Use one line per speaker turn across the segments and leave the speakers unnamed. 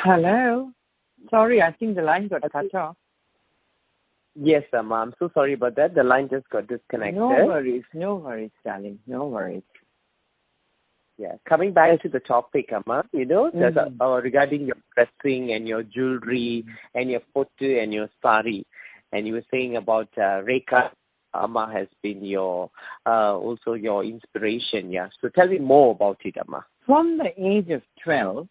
Hello. Sorry, I think the line got cut off.
Yes, Amma. I'm so sorry about that. The line just got disconnected.
No worries, darling. No worries.
Yeah. Coming back to the topic, Amma, there's regarding your dressing and your jewelry and your photo and your sari. And you were saying about Rekha Amma has been also your inspiration, yeah. So tell me more about it, Amma.
From the age of 12,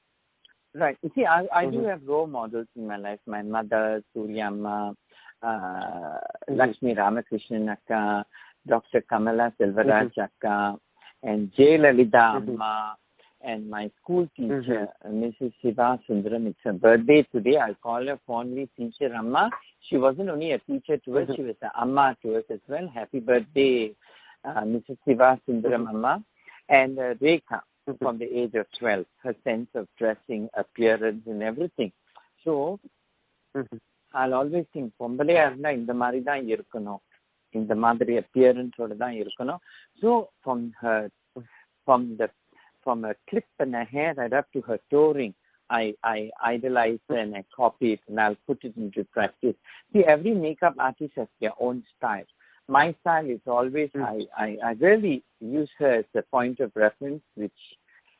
right, you see, I do have role models in my life. My mother, Suryamma, Lakshmi Ramakrishnan Akka, Dr. Kamala Selvaraj Akka, and J. Lalita Amma, and my school teacher, Mrs. Shiva Sundram. It's her birthday today. I call her fondly Teacher Amma. She wasn't only a teacher to us, she was an Amma to us as well. Happy birthday, Mrs. Shiva Sundram Amma. And Rekha, from the age of 12, her sense of dressing, appearance and everything. So, I'll always think, பொம்பளையா இருந்தா இந்த மாதிரி தான் இருக்கணும், இந்த மாதிரி appearance-ஓட தான் இருக்கணும். So, from her clip and her hair right up to her touring, I idolize her and I copy it and I'll put it into practice. See, every makeup artist has their own style. My style is always, I really use her as a point of reference, which,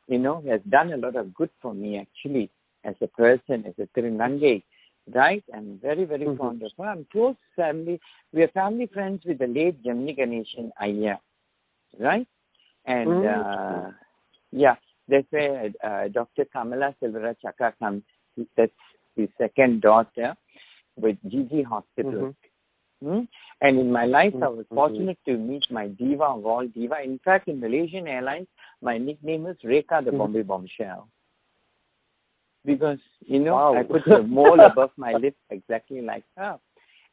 has done a lot of good for me actually, as a person, as a Thirunangai, right? I'm very, very fond of her. I'm close family. We are family friends with the late Jamni Ganeshan Ayya, right? And, that's where Dr. Kamala Selvaraj Akka comes. That's his second daughter with Gigi Hospital. And in my life, I was fortunate to meet my diva of all diva. In fact, in Malaysian Airlines, my nickname is Rekha the Bombay Bombshell. Because, I put a mole above my lip exactly like her.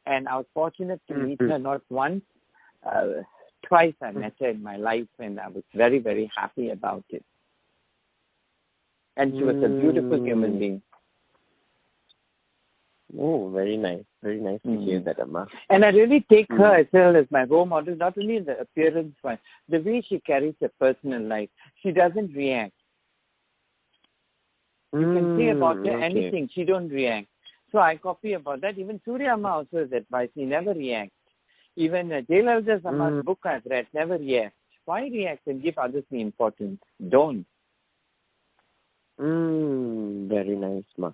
And I was fortunate to meet her not once, twice I met her in my life, and I was very, very happy about it. And she was a beautiful human being.
Oh, very nice. Very nice to hear that, Amma.
And I really take her as well as my role model, not only in the appearance, but the way she carries her personal life. She doesn't react. You can say about her anything, she don't react. So I copy about that. Even Suryamma also has advice, he never reacts. Even J. Lalita Amma's book I've read, never react. Why react and give others the importance? Don't.
Very nice, Ma.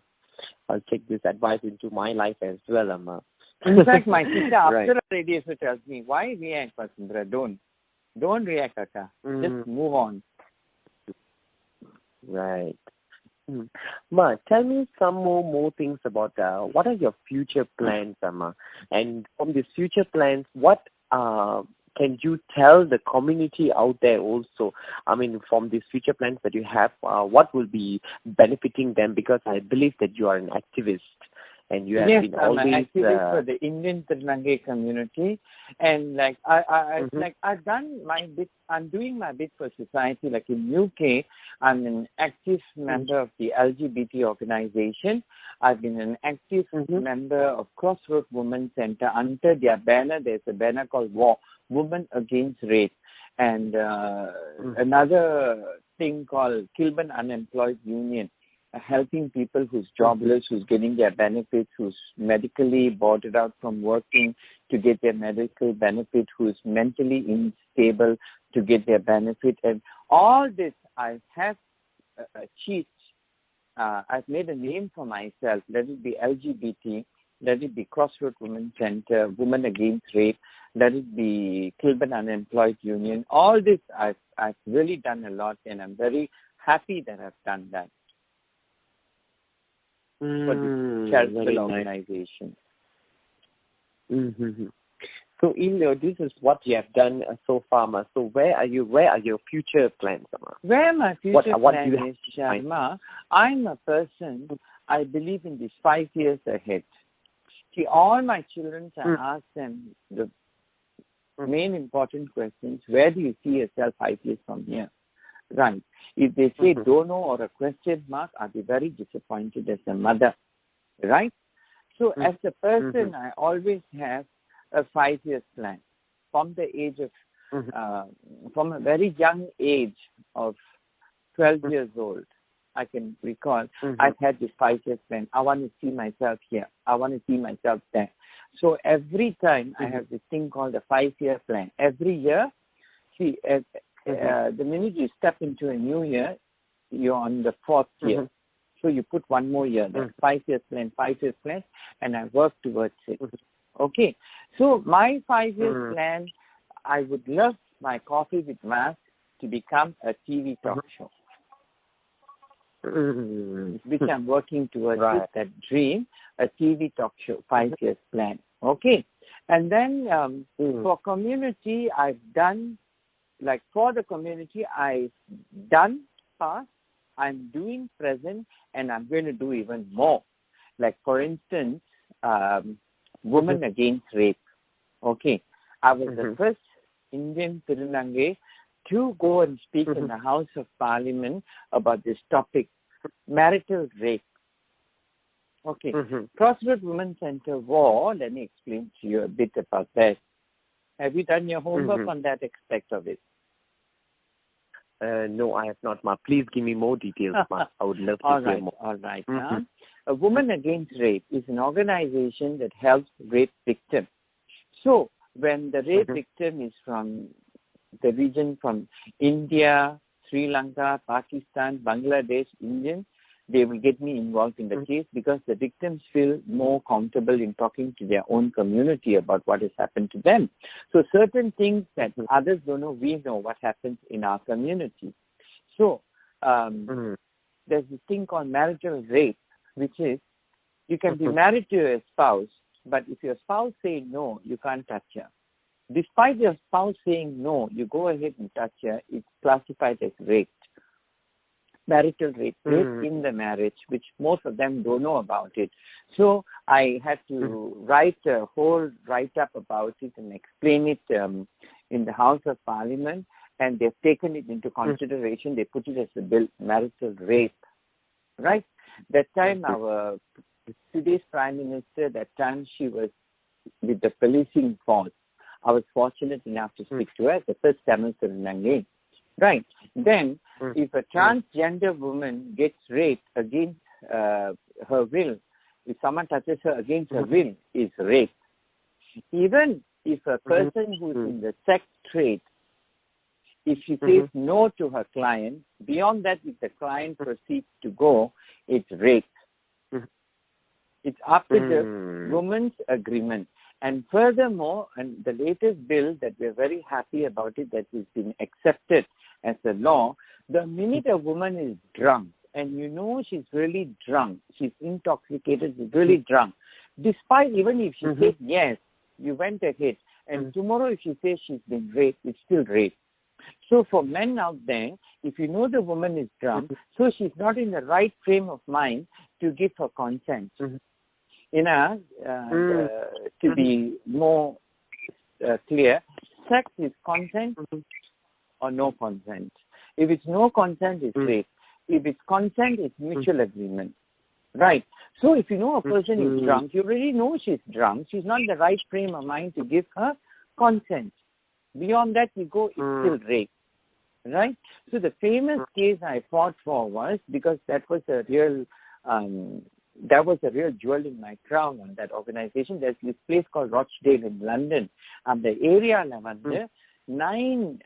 I'll take this advice into my life as well, Amma.
In fact, my sister after a radio tells me, why react, Vasunthra? Don't react, Akka. Just move on.
Right. Ma, tell me some more things about what are your future plans, Amma? And from these future plans, what can you tell the community out there also? I mean, from these future plans that you have, what will be benefiting them? Because I believe that you are an activist and you have been always...
Yes, I'm an activist for the Indian Thirunangai community. And I've done my bit. I'm doing my bit for society. Like in UK, I'm an active member of the LGBT organization. I've been an active member of Crossroad Women's Center. Under their banner, there's a banner called Women Against Rape. And another thing called Kilburn Unemployed Union, helping people who's jobless, who's getting their benefits, who's medically boarded out from working to get their medical benefit, who's mentally unstable to get their benefit. And all this I have achieved. I've made a name for myself. Let it be LGBT, let it be Crossroad Women's Center, Women Against Rape, let it be Kilburn Unemployed Union. All this I've really done a lot, and I'm very happy that I've done that for this charitable organization.
So, this is what you have done so far, Ma. So, where are your future plans, Ma?
Where my future plan is, Sharma, I'm a person, I believe in these 5 years ahead. See, all my children, I ask them the main important questions: where do you see yourself 5 years from here? Right. If they say don't know or a question mark, I'll be very disappointed as a mother. Right? So as a person, I always have a 5 years plan. From the age of, from a very young age of 12 years old, I can recall, I've had this 5-year plan. I want to see myself here. I want to see myself there. So every time I have this thing called a 5-year plan. Every year, see, the minute you step into a new year, you're on the 4th year. So you put one more year there, 5-year plan, 5-year plan, and I work towards it. Okay. So my 5-year plan, I would love my Coffee with Vaaz to become a TV talk show, which I'm working towards it, that dream, a TV talk show, 5-year plan. Okay. And then for community, I've done, like for the community, I've done past, I'm doing present, and I'm going to do even more. Like, for instance, women against rape. Okay. I was the first Indian Thirunangai to go and speak in the House of Parliament about this topic, marital rape. Okay. Crossroad Women's Center War, let me explain to you a bit about that. Have you done your homework on that aspect of it?
No, I have not, Ma. Please give me more details, Ma. I would love to hear more.
All right. A Woman Against Rape is an organization that helps rape victims. So, when the rape victim is from the region from India, Sri Lanka, Pakistan, Bangladesh, Indian, they will get me involved in the case because the victims feel more comfortable in talking to their own community about what has happened to them. So certain things that others don't know, we know what happens in our community. So there's this thing called marital rape, which is you can be married to your spouse, but if your spouse says no, you can't touch her. Despite your spouse saying no, you go ahead and touch her, it's classified as rape. Marital rape, rape in the marriage, which most of them don't know about it. So I had to write a whole write-up about it and explain it in the House of Parliament, and they've taken it into consideration. They put it as a bill, marital rape, right? That time our today's Prime Minister, that time she was with the policing force. I was fortunate enough to speak to her as the first Tamil Thirunangai. Right. Then, if a transgender woman gets raped against her will, if someone touches her against her will, is rape. Even if a person who's in the sex trade, if she says no to her client, beyond that, if the client proceeds to go, it's rape. It's after the woman's agreement. And furthermore, and the latest bill that we're very happy about it, that has been accepted as a law, the minute a woman is drunk, and you know she's really drunk, she's intoxicated, she's really drunk, despite even if she said yes, you went ahead, and tomorrow if she says she's been raped, it's still rape. So for men out there, if you know the woman is drunk, so she's not in the right frame of mind to give her consent. To be more clear, sex is consent or no consent. If it's no consent, it's rape. If it's consent, it's mutual agreement. Right. So if you know a person is drunk, you already know she's drunk. She's not in the right frame of mind to give her consent. Beyond that, you go, it's still rape. Right? So the famous case I fought for was, because that was a real jewel in my crown on that organization. There's this place called Rochdale in London. And the area, 9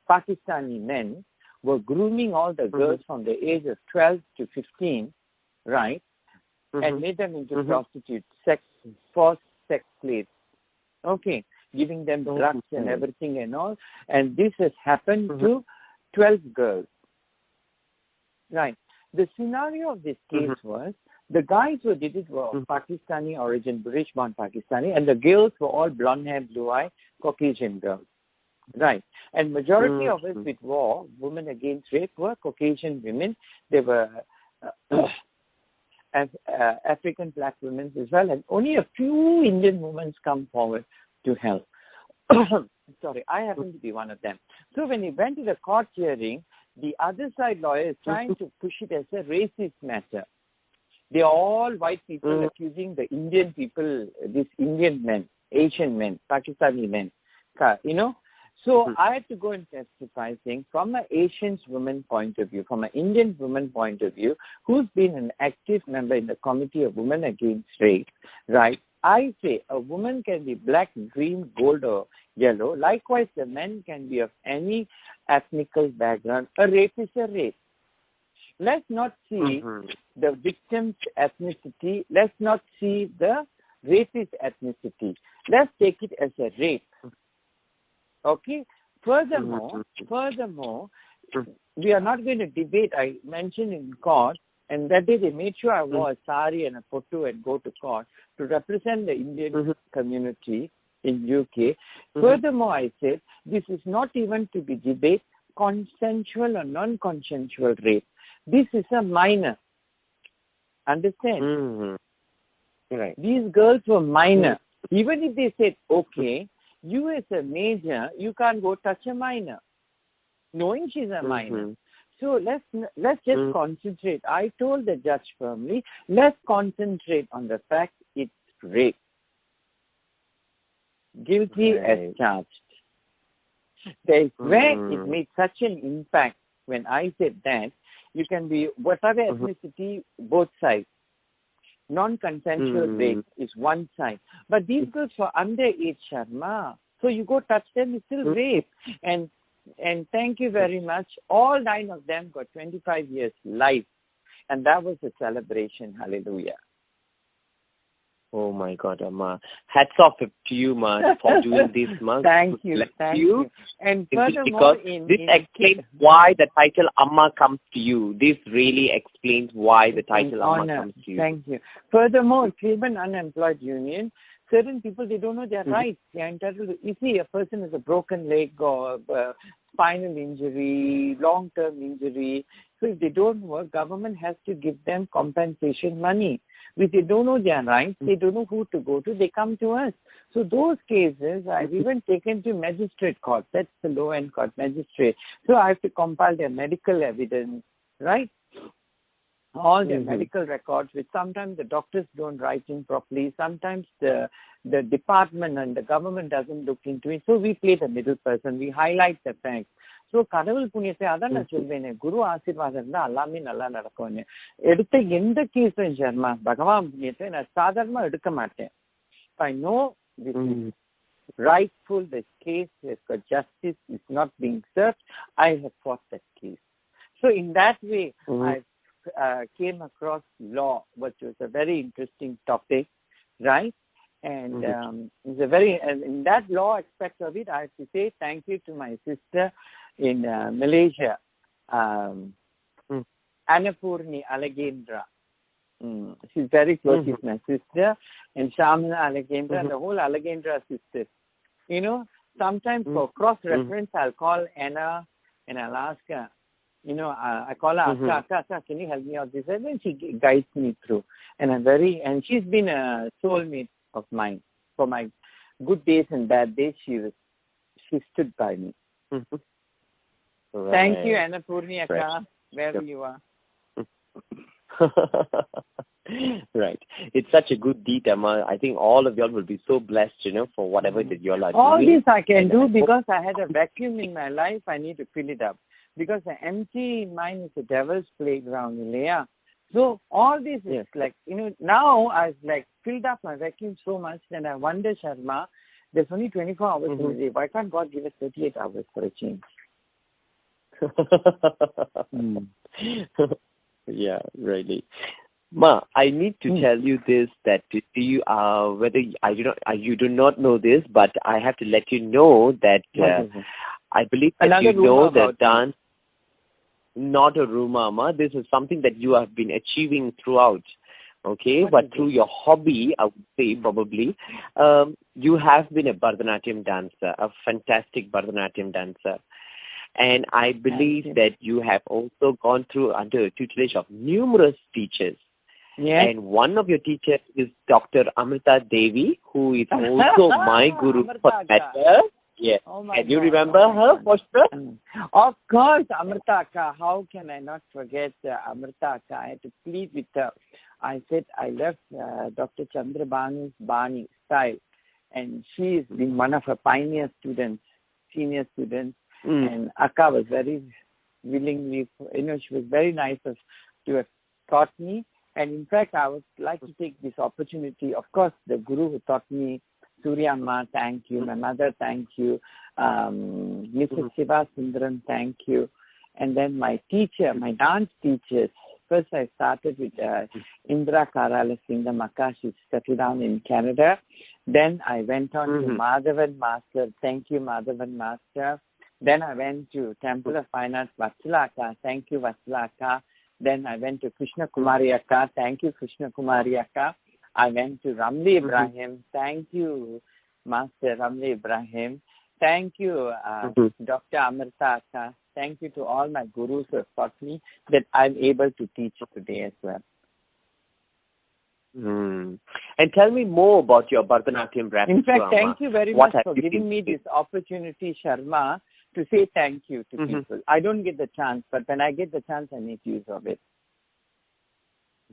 Pakistani men were grooming all the girls from the age of 12 to 15, right? And made them into prostitutes, forced sex slaves. Okay. Giving them drugs and everything and all. And this has happened to 12 girls. Right. The scenario of this case was, the guys who did it were of Pakistani origin, British-born Pakistani, and the girls were all blonde-haired, blue-eyed, Caucasian girls. Right. And majority of us with war, women against rape, were Caucasian women. They were African black women as well, and only a few Indian women come forward to help. Sorry, I happen to be one of them. So when he went to the court hearing, the other side lawyer is trying to push it as a racist matter. They are all white people accusing the Indian people, these Indian men, Asian men, Pakistani men, you know. So I had to go and testify saying from an Asian woman point of view, from an Indian woman point of view, who's been an active member in the Committee of Women Against Rape, right? I say a woman can be black, green, gold or yellow. Likewise, the men can be of any ethnical background. A rape is a rape. Let's not see the victim's ethnicity. Let's not see the rapist ethnicity. Let's take it as a rape. Okay? Furthermore, we are not going to debate. I mentioned in court, and that day they made sure I wore a sari and a photo and go to court to represent the Indian community in UK. Furthermore, I said, this is not even to be debate consensual or non-consensual rape. This is a minor. Understand?
Right.
These girls were minor. Even if they said, okay, you as a major, you can't go touch a minor, knowing she's a minor. So let's just concentrate. I told the judge firmly, let's concentrate on the fact it's rape. Guilty as charged. There is where it made such an impact when I said that you can be whatever ethnicity, both sides. Non-consensual rape is one side. But these girls were underage, Sharma. So you go touch them, it's still rape. And thank you very much. All 9 of them got 25 years life. And that was a celebration. Hallelujah.
Oh my God, Amma. Hats off to you, Ma, for doing this, Ma.
Thank you. Thank you. And furthermore,
because this explains why the title Amma comes to you. This really explains why the title Amma comes to you.
Thank you. Furthermore, Cleveland Unemployed Union, certain people, they don't know their rights. They are entitled to, you see, a person has a broken leg or spinal injury, long-term injury. So if they don't work, government has to give them compensation money. If they don't know their rights, they don't know who to go to, they come to us. So those cases, I've even taken to magistrate court. That's the low-end court, magistrate. So I have to compile their medical evidence, right? All their medical records, which sometimes the doctors don't write in properly. Sometimes the department and the government doesn't look into it. So we play the middle person. We highlight the facts. So கடவுள் புண்ணியத்தை அதான் நான் சொல்வேன், குரு ஆசீர்வாதம் இருந்தால் எல்லாமே நல்லா நடக்கும்னு. எடுத்த எந்த கேஸும் சர்மா பகவான் புண்ணியத்தை நான் சாதாரணமாக எடுக்க மாட்டேன். I know this is rightful, this case has got justice, is not being served. I have fought that case. So in that way, I came across law, which was a very interesting topic, right? And it's a very, in that law aspect of it, I have to say thank you to my sister in Malaysia, Annapurni Alagendra. She's very close, she's my sister, and Sharma Alagendra, and the whole Alagendra sisters. You know, sometimes for cross-reference, I'll call Anna and I'll ask her, you know, I call her, Akka, can you help me out this? And then she guides me through. And and she's been a soulmate of mine. For my good days and bad days, she stood by me. Right. Thank you, Annapurni Akka, wherever you are.
Right. It's such a good deed, Amma. I think all of y'all will be so blessed, you know, for whatever that y'all are doing.
All this I can do because I had a vacuum in my life. I need to fill it up. Because the empty mind is the devil's playground, Leah. So all this is like, you know, now I've like filled up my vacuum so much that I wonder, Sharma, there's only 24 hours in a day. Why can't God give us 38 hours for a change?
Yeah, really. Ma, I need to tell you this, that you whether you do not know this, but I have to let you know that I believe that you know that dance, not a rumor, Ma. This is something that you have been achieving throughout. Okay, but through your hobby, I would say probably, you have been a Bharatanatyam dancer, a fantastic Bharatanatyam dancer. And I believe that you have also gone through under a tutelage of numerous teachers. Yes. And one of your teachers is Dr. Amrita Devi, who is also my guru for matter. Yes. Oh Can you remember her, Foster?
Of course, Amrita. How can I not forget Amrita? I had to plead with her. I said I left Dr. Chandrabanu's Bani style, and she has been one of her pioneer students. senior students. And Akka was very willingly, she was very nice to have taught me. And in fact, I would like to take this opportunity. Of course, the guru who taught me, Surya Ma, thank you. My mother, thank you. Mrs. Vasunthra Sundram, thank you. And then my teacher, my dance teachers. First, I started with Indra Karala Singham Akka. She settled down in Canada. Then I went on to Madhavan Master. Thank you, Madhavan Master. Then I went to Temple of Fine Arts, Vatsala Akka. Thank you, Vatsala Akka. Then I went to Krishna Kumari Akka. Thank you, Krishna Kumari Akka. I went to Ramli Ibrahim. Thank you, Master Ramli Ibrahim. Thank you, Dr. Amrita Akka. Thank you to all my gurus who have taught me that I'm able to teach today as well.
And tell me more about your Bharatanatyam repertoire.
In fact, thank you very much for giving me this opportunity, Sharma, to say thank you to people. I don't get the chance, but when I get the chance, I make use of it.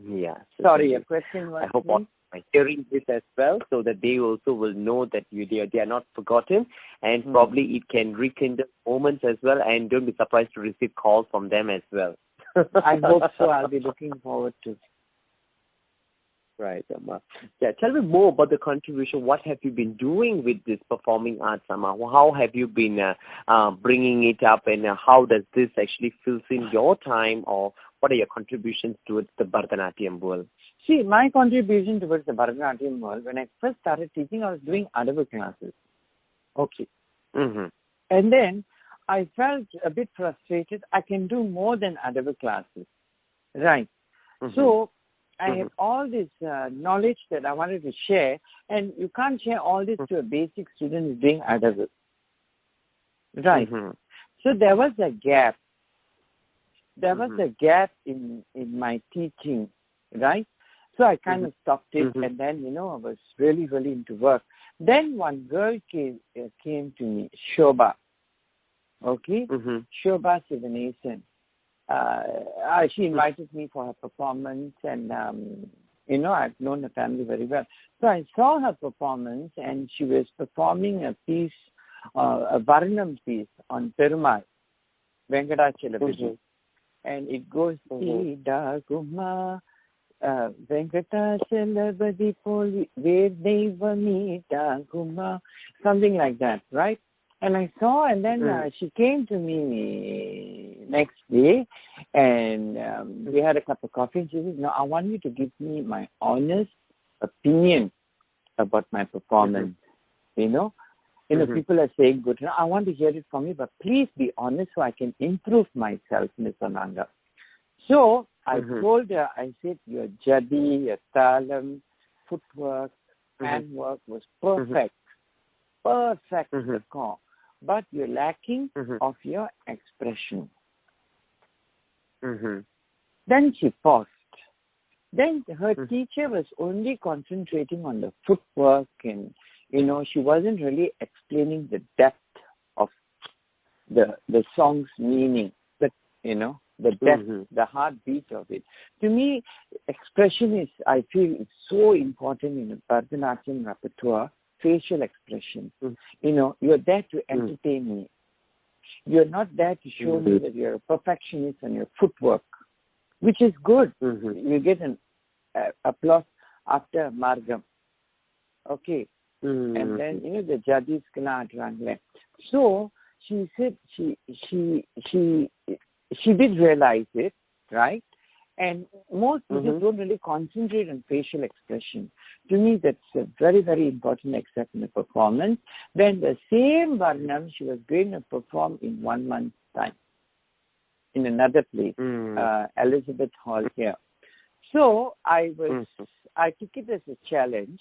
Yeah.
Sorry, your question was?
I hope all my hearing this as well, so that they also will know that they are not forgotten, and probably it can rekindle moments as well, and don't be surprised to receive calls from them as well.
I hope so. I'll be looking forward to.
Right, Amma. Yeah, tell me more about the contribution. What have you been doing with this performing arts, Amma? How have you been bringing it up, and how does this actually fill in your time, or what are your contributions towards the Bharatanatyam world?
See, my contribution towards the Bharatanatyam world, when I first started teaching, I was doing Adavu classes. Okay. And then I felt a bit frustrated. I can do more than Adavu classes. Right. So I have all this knowledge that I wanted to share, and you can't share all this to a basic student who's doing Adavu. Right. So there was a gap. There was a gap in my teaching, right? So I kind of stopped it, and then, I was really, really into work. Then one girl came to me, Shobha. Okay? Shobha Sivanesan. She invited me for her performance, and, I've known her family very well. So I saw her performance, and she was performing a piece, a Varnam piece on Perumal, Venkatachalapati. And it goes, Ida Guma, Venkatachalapati Poli, Vedevamita Guma, something like that, right? And I saw, and then she came to me next day, and we had a cup of coffee, and she said, I want you to give me my honest opinion about my performance, people are saying good. I want to hear it from you, but please be honest so I can improve myself, Ms. Ananga. So I told her, I said, your jadi, your talam, footwork, handwork was perfect. Perfect, the core. But you're lacking of your expression. Then she paused. Then her teacher was only concentrating on the footwork, and she wasn't really explaining the depth of the song's meaning, the depth, the heartbeat of it. To me, expression is, I feel, it's so important in a Bharatanatyam repertoire. Facial expression. You're there to entertain me. You're not there to show me that you're a perfectionist on your footwork, which is good. You get an applause after Margam. Okay. And then, the judges cannot run left. So she said she did realize it, right? And most people don't really concentrate on facial expression. To me, that's a very, very important aspect in the performance. Then the same Varnam she was going to perform in 1 month's time in another place, Elizabeth Hall here. So I took it as a challenge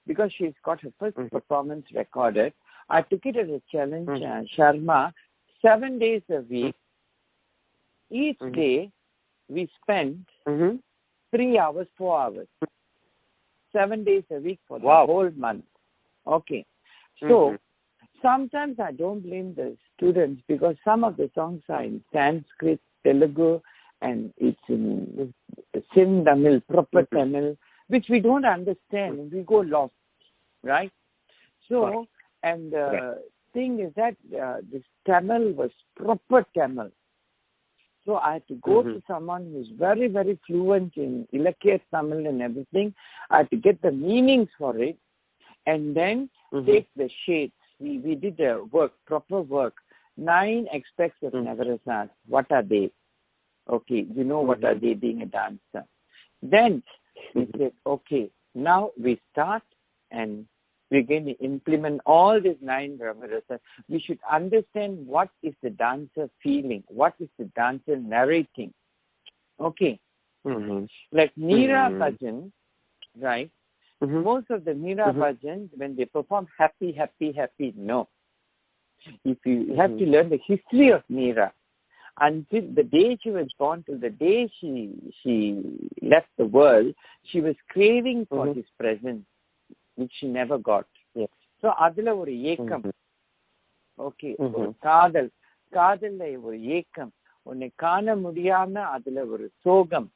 because she's got her first performance recorded. I took it as a challenge, Sharma, 7 days a week. Each day, we spend 3 hours, 4 hours, 7 days a week for the whole month. Okay. So sometimes I don't blame the students because some of the songs are in Sanskrit, Telugu, and it's in Sindh Tamil, proper Tamil, which we don't understand and we go lost, right? So, and thing is that this Tamil was proper Tamil. So I had to go to someone who's very, very fluent in Ilakya Tamil and everything. I had to get the meanings for it and then take the shades. We did the work, proper work. 9 aspects of Navarasas. What are they? Okay, you know what are they being a dancer. Then we said, okay, now we start and we're going to implement all these 9 Navarasas. We should understand what is the dancer feeling, what is the dancer narrating. Okay. Like Meera Bhajan, right? Most of the Meera Bhajans, when they perform happy, happy, happy, no. If you have to learn the history of Meera, until the day she was born, till the day she left the world, she was craving for his presence, which she never got.
Yes.
So, adula oru ekam. Okay. Kadal. Kadalla oru ekam. Unne kaana mudiyama adula oru sogam.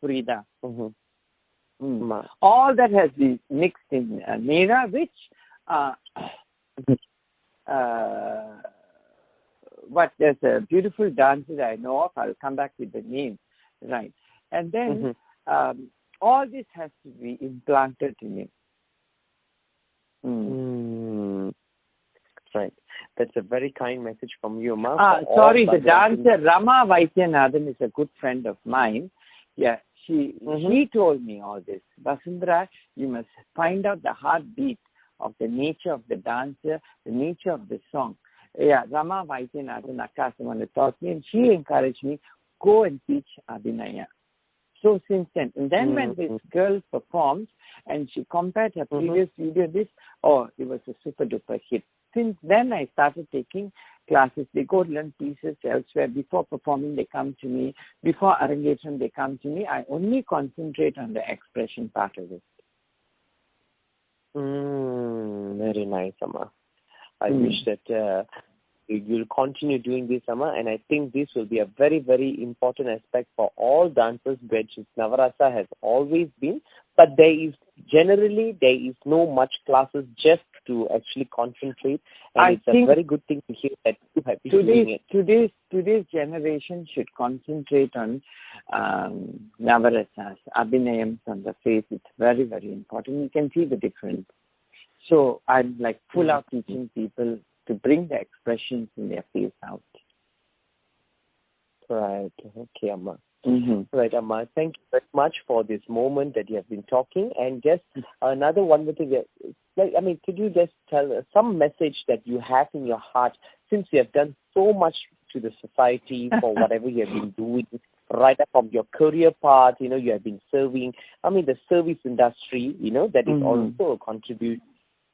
Purida. All that has been mixed in Meera, which but there's a beautiful dancer that I know of. I'll come back with the name, right? And then all this has to be implanted in him.
Right. That's a very kind message from you, Ma.
Sorry, the dancer Rama Vaidyanathan is a good friend of mine. Yeah, he told me all this. Vasunthra, you must find out the heartbeat of the nature of the dancer, the nature of the song. Yeah, Rama Vaidyanathan Akasamana taught me, and she encouraged me, go and teach Abhinaya. So since then, and then when this girl performed and she compared her previous video, it was a super duper hit. Since then, I started taking classes. They go learn pieces elsewhere. Before performing, they come to me. Before arrangement, they come to me. I only concentrate on the expression part of it.
Very nice, Amma. I wish that you'll continue doing this, Amma, and I think this will be a very, very important aspect for all dancers, which Navarasa has always been. But there is no much classes just to actually concentrate, and it's a very good thing to hear that you have been doing it.
Today's generation should concentrate on Navarasas, Abhinayams on the face. It's very, very important. You can see the difference. So I'm like full out teaching people to bring the expressions in their face out.
Right. Okay, Amma. Right, Amma. Thank you very much for this moment that you have been talking. And just another one more thing. Could you just tell us some message that you have in your heart, since you have done so much to the society for whatever you have been doing, right up from your career path, you have been serving. The service industry, that is also a contribution.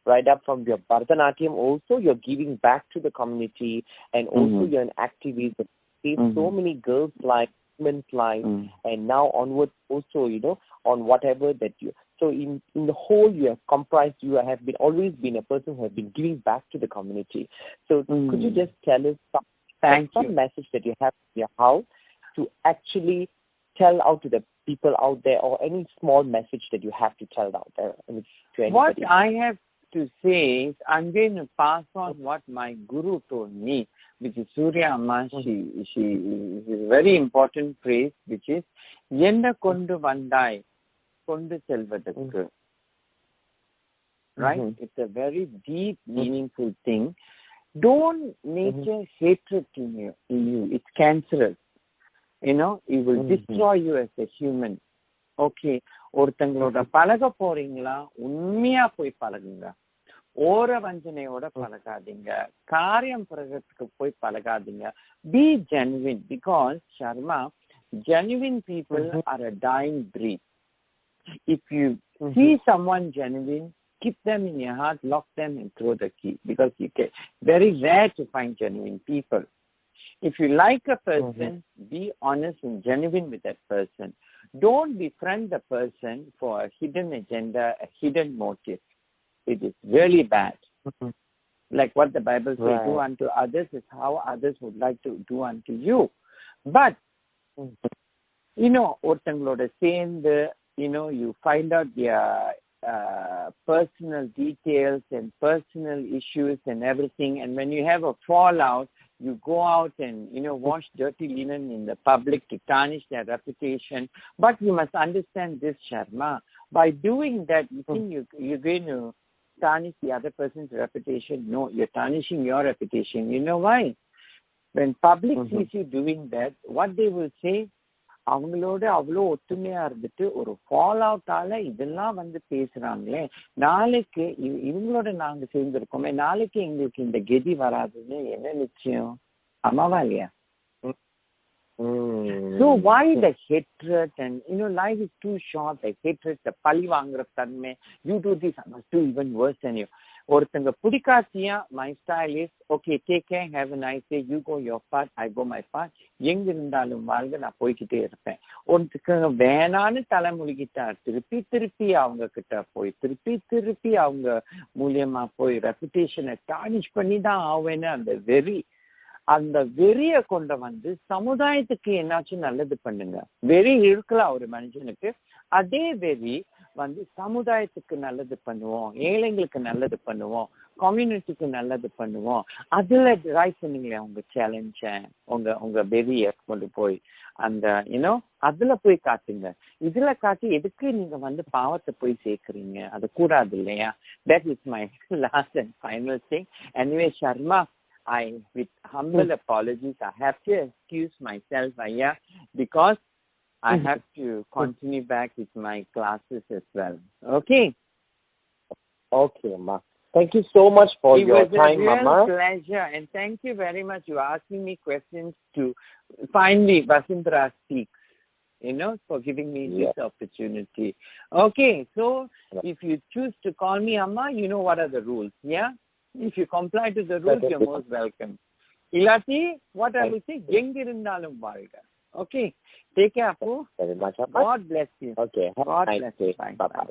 Right up from your Bharatanatyam, also you're giving back to the community, and also you're an activist that saves so many girls' lives, women's lives, and now onwards also, on whatever that you. So in the whole, you have comprised. You have always been a person who has been giving back to the community. So could you just tell us some message that you have in your house to actually tell out to the people out there, or any small message that you have to tell out there to anybody?
What I have to say is, I'm going to pass on what my guru told me, which is Surya Amma. She is a very important phrase, which is Yenna kondu vandai kondu selvadakku. Right? It's a very deep, meaningful thing. Don't nature hatred in you. It's cancerous. It will destroy you as a human. Okay, ஒருத்தங்களோட பழக போறீங்களா, உண்மையா போய் பழகுங்க. ஓர வஞ்சனையோட பழகாதீங்க, காரியம் பிறகு போய் பழகாதீங்க. Be genuine, because Sharma, genuine people are a dying breed. If you see someone genuine, keep them in your heart, lock them and throw the key, because you get very rare to find genuine people. If you like a person, be honest and genuine with that person. Don't befriend the person for a hidden agenda, a hidden motive. It is really bad. Like what the Bible says, do unto others is how others would like to do unto you. But, ஒருத்தங்களோட சேர்ந்து, you find out their personal details and personal issues and everything. And when you have a fallout, you go out and, wash dirty linen in the public to tarnish their reputation. But you must understand this, Sharma. By doing that, you think you're going to tarnish the other person's reputation? No, you're tarnishing your reputation. You know why? When public sees you doing that, what they will say, அவங்களோட அவ்வளோ ஒத்துமையா இருந்துட்டு ஒரு fall அவுட்டால இதெல்லாம் பேசுறாங்களே, நாளைக்கு இவங்களோட நாங்க சேர்ந்திருக்கோமே, நாளைக்கு எங்களுக்கு இந்த கெதி வராதுன்னு என்ன நிச்சயம்? அம்மாவா இல்லையா? So why the hatred? And life is too short. The hatred, the பழி வாங்குற தன்மை, you do this, I must do even worse than you. ஒருத்தங்க பிடிக்காசியா, my style is, okay, take care, have a nice day, you go your part, I go my part. எங்க இருந்தாலும் வாழ்க, நான் போய்கிட்டே இருப்பேன். ஒருத்தங்க வேணான்னு தலைமுழுகிட்டா, திருப்பி அவங்க கிட்ட போய், திருப்பி அவங்க மூலியமா போய் ரெப்புடேஷனை டார்னிஷ் பண்ணி தான் ஆவேன்னு அந்த வெறிய கொண்டு சமுதாயத்துக்கு என்னாச்சும் நல்லது பண்ணுங்க. வெறி இருக்கலாம் ஒரு மனுஷனுக்கு, அதே வெறி சமுதாயத்துக்கு நல்லது பண்ணுவோம், ஏழைங்களுக்கு நல்லது பண்ணுவோம், கம்யூனிட்டிக்கு நல்லது பண்ணுவோம். அதுல ட்ரை பண்ணீங்களே உங்க சேலஞ்ச, உங்க வெறிய கொண்டு போய் அந்த அதுல போய் காட்டுங்க. இதுல காட்டி எதுக்கு நீங்க பாவத்தை போய் சேர்க்கிறீங்க? அது கூடாது இல்லையா? That is my last and final thing. Anyway, Sharma, with humble apologies, I have to excuse myself, Ayya, because I have to continue back with my classes as well. Okay?
Okay, Ma. Thank you so much for your time, Mama.
It was a real pleasure, and thank you very much. You asking me questions to finally Vasunthra speaks, for giving me this opportunity. Okay, so if you choose to call me Amma, you know what are the rules, yeah? If you comply to the rules, you're most welcome. Ilati, what I will say, Jengirindalum Valga. Okay. Take care, Apu.
Very much.
God bless you.
Okay.
God bless you. Bye.
Bye-bye.